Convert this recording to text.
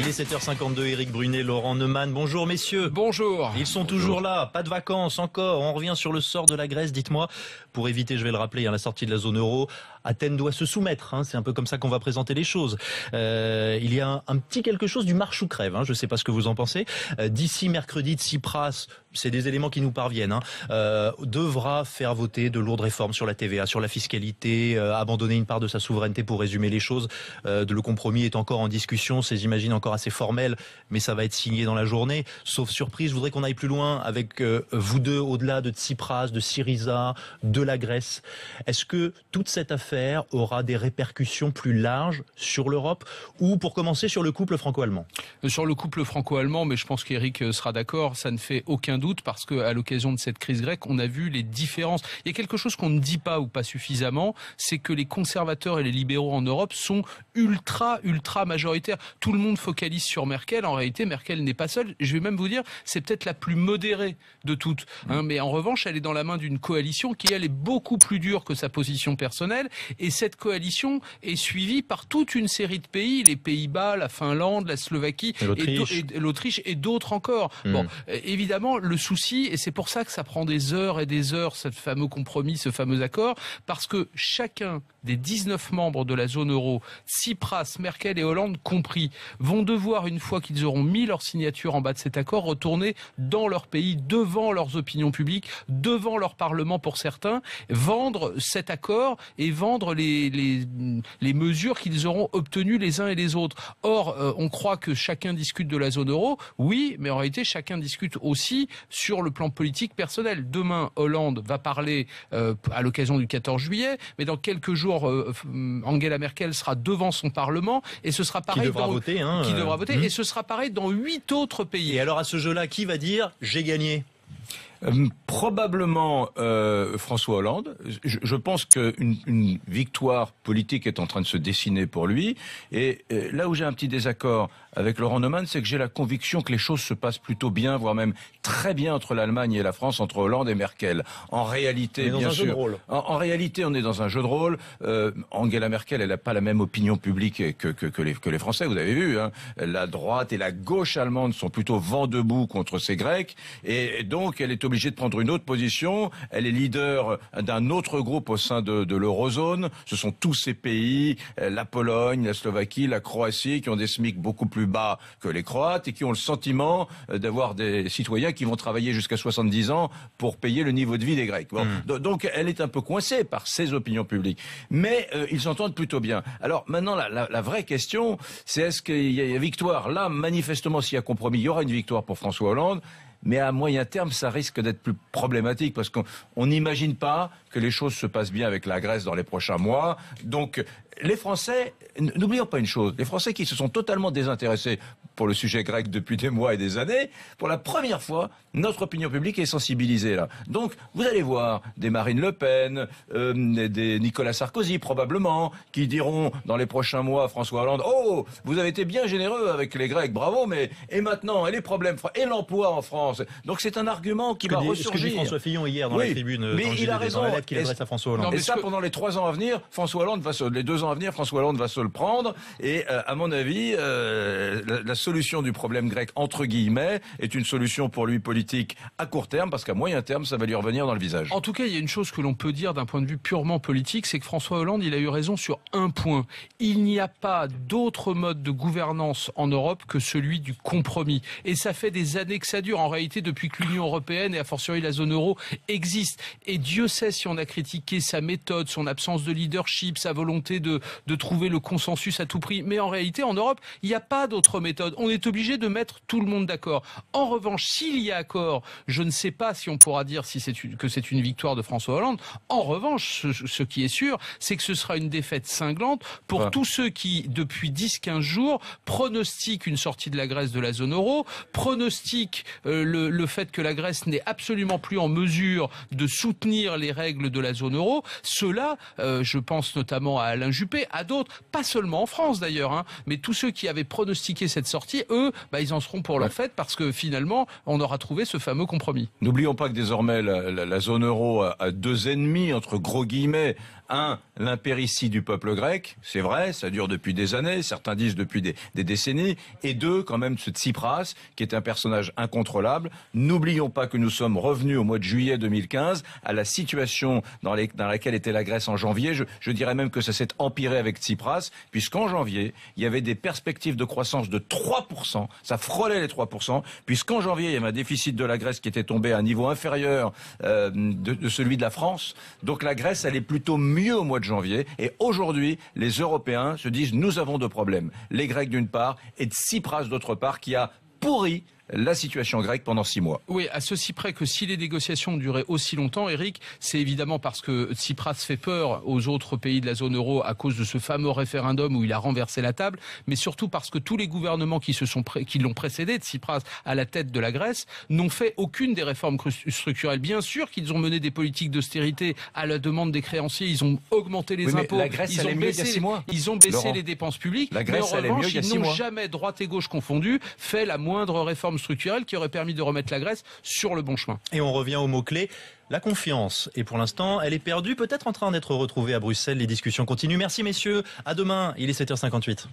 est 7h52, Éric Brunet, Laurent Neumann. Bonjour messieurs. Bonjour. Ils sont toujours là, pas de vacances encore. On revient sur le sort de la Grèce, dites-moi. Pour éviter, je vais le rappeler, la sortie de la zone euro, Athènes doit se soumettre. C'est un peu comme ça qu'on va présenter les choses. Il y a un petit quelque chose du marche ou crève. Je ne sais pas ce que vous en pensez. D'ici mercredi, Tsipras, c'est des éléments qui nous parviennent, devra faire voter de lourdes réformes sur la TVA, sur la fiscalité, abandonner une part de sa souveraineté pour résumer les choses. Le compromis est encore en discussion, c'est j'imagine encore assez formel, mais ça va être signé dans la journée. Sauf surprise, je voudrais qu'on aille plus loin avec vous deux, au-delà de Tsipras, de Syriza, de la Grèce. Est-ce que toute cette affaire aura des répercussions plus larges sur l'Europe ou, pour commencer, sur le couple franco-allemand? Sur le couple franco-allemand, mais je pense qu'Éric sera d'accord, ça ne fait aucun doute parce que à l'occasion de cette crise grecque, on a vu les différences. Il y a quelque chose qu'on ne dit pas ou pas suffisamment, c'est que les conservateurs et les libéraux en Europe sont ultra majoritaires. Tout le monde focalise sur Merkel. En réalité, Merkel n'est pas seule. Je vais même vous dire, c'est peut-être la plus modérée de toutes. Mais en revanche, elle est dans la main d'une coalition qui, elle, est beaucoup plus dure que sa position personnelle. Et cette coalition est suivie par toute une série de pays, les Pays-Bas, la Finlande, la Slovaquie, l'Autriche et d'autres encore. Bon, évidemment, le souci, et c'est pour ça que ça prend des heures et des heures, ce fameux compromis, ce fameux accord, parce que chacun des 19 membres de la zone euro, Tsipras, Merkel et Hollande compris, vont devoir, une fois qu'ils auront mis leur signature en bas de cet accord, retourner dans leur pays, devant leurs opinions publiques, devant leur parlement pour certains, vendre cet accord et vendre les mesures qu'ils auront obtenues les uns et les autres. Or, on croit que chacun discute de la zone euro, oui, mais en réalité, chacun discute aussi sur le plan politique personnel. Demain, Hollande va parler à l'occasion du 14 juillet, mais dans quelques jours, Angela Merkel sera devant son Parlement et ce sera pareil. Qui devra voter, et ce sera pareil dans 8 autres pays. Et alors à ce jeu-là, qui va dire « j'ai gagné » ? Probablement François Hollande. Je pense qu'une victoire politique est en train de se dessiner pour lui. Et là où j'ai un petit désaccord avec Laurent Neumann, c'est que j'ai la conviction que les choses se passent plutôt bien, voire même très bien entre l'Allemagne et la France, entre Hollande et Merkel. En réalité, bien sûr. En réalité, on est dans un jeu de rôle. Angela Merkel, elle n'a pas la même opinion publique que les Français. Vous avez vu, la droite et la gauche allemande sont plutôt vent debout contre ces Grecs, et donc elle est obligée de prendre une autre position. Elle est leader d'un autre groupe au sein de l'eurozone. Ce sont tous ces pays, la Pologne, la Slovaquie, la Croatie, qui ont des SMIC beaucoup plus bas que les Croates et qui ont le sentiment d'avoir des citoyens qui vont travailler jusqu'à 70 ans pour payer le niveau de vie des Grecs. Bon, donc elle est un peu coincée par ses opinions publiques. Mais ils s'entendent plutôt bien. Alors maintenant, la vraie question, c'est est-ce qu'il y a victoire? Là, manifestement, s'il y a compromis, il y aura une victoire pour François Hollande. Mais à moyen terme, ça risque d'être plus problématique parce qu'on n'imagine pas que les choses se passent bien avec la Grèce dans les prochains mois. Donc, les Français, n'oublions pas une chose, les Français qui se sont totalement désintéressés pour le sujet grec depuis des mois et des années, pour la première fois, notre opinion publique est sensibilisée là. Donc, vous allez voir des Marine Le Pen, des Nicolas Sarkozy probablement, qui diront dans les prochains mois à François Hollande, oh, vous avez été bien généreux avec les Grecs, bravo, mais et maintenant, et les problèmes, et l'emploi en France. Donc c'est un argument qui va ressurgir. Ce que dit François Fillon hier dans la tribune, mais il a raison. Dans la lettre qu'il adresse à François Hollande. Et ça, pendant les 3 ans à venir, les 2 ans à venir, François Hollande va se le prendre. Et à mon avis, la solution du problème grec, entre guillemets, est une solution pour lui politique à court terme, parce qu'à moyen terme, ça va lui revenir dans le visage. En tout cas, il y a une chose que l'on peut dire d'un point de vue purement politique, c'est que François Hollande, il a eu raison sur un point. Il n'y a pas d'autre mode de gouvernance en Europe que celui du compromis. Et ça fait des années que ça dure. En réalité, depuis que l'Union européenne et a fortiori la zone euro existent. Et Dieu sait si on a critiqué sa méthode, son absence de leadership, sa volonté de trouver le consensus à tout prix. Mais en réalité, en Europe, il n'y a pas d'autre méthode. On est obligé de mettre tout le monde d'accord. En revanche, s'il y a accord, je ne sais pas si on pourra dire que c'est une victoire de François Hollande. En revanche, ce qui est sûr, c'est que ce sera une défaite cinglante pour tous ceux qui, depuis 10-15 jours, pronostiquent une sortie de la Grèce de la zone euro, pronostiquent le fait que la Grèce n'est absolument plus en mesure de soutenir les règles de la zone euro, ceux-là, je pense notamment à Alain Juppé, à d'autres, pas seulement en France d'ailleurs, hein, mais tous ceux qui avaient pronostiqué cette sortie, eux, ils en seront pour leur fête parce que finalement, on aura trouvé ce fameux compromis. N'oublions pas que désormais la zone euro a deux ennemis, entre gros guillemets. Un, l'impéritie du peuple grec, c'est vrai, ça dure depuis des années, certains disent depuis des décennies. Et deux, quand même, ce Tsipras, qui est un personnage incontrôlable. N'oublions pas que nous sommes revenus au mois de juillet 2015 à la situation dans laquelle était la Grèce en janvier. Je dirais même que ça s'est empiré avec Tsipras, puisqu'en janvier, il y avait des perspectives de croissance de 3%, ça frôlait les 3%, puisqu'en janvier, il y avait un déficit de la Grèce qui était tombé à un niveau inférieur de celui de la France. Donc la Grèce allait plutôt mieux au mois de janvier. Et aujourd'hui, les Européens se disent nous avons deux problèmes. Les Grecs d'une part et Tsipras d'autre part qui a pourri la situation grecque pendant 6 mois. Oui, à ceci près que si les négociations duraient aussi longtemps, Eric, c'est évidemment parce que Tsipras fait peur aux autres pays de la zone euro à cause de ce fameux référendum où il a renversé la table, mais surtout parce que tous les gouvernements qui l'ont précédé, Tsipras à la tête de la Grèce, n'ont fait aucune des réformes structurelles. Bien sûr qu'ils ont mené des politiques d'austérité à la demande des créanciers, ils ont augmenté les impôts, la Grèce, ils ont baissé les dépenses publiques, la Grèce, mais en revanche, ils n'ont jamais, droite et gauche confondus, fait la moindre réforme structurelle qui aurait permis de remettre la Grèce sur le bon chemin. Et on revient au mot-clé, la confiance. Et pour l'instant, elle est perdue, peut-être en train d'être retrouvée à Bruxelles. Les discussions continuent. Merci messieurs, à demain, il est 7h58.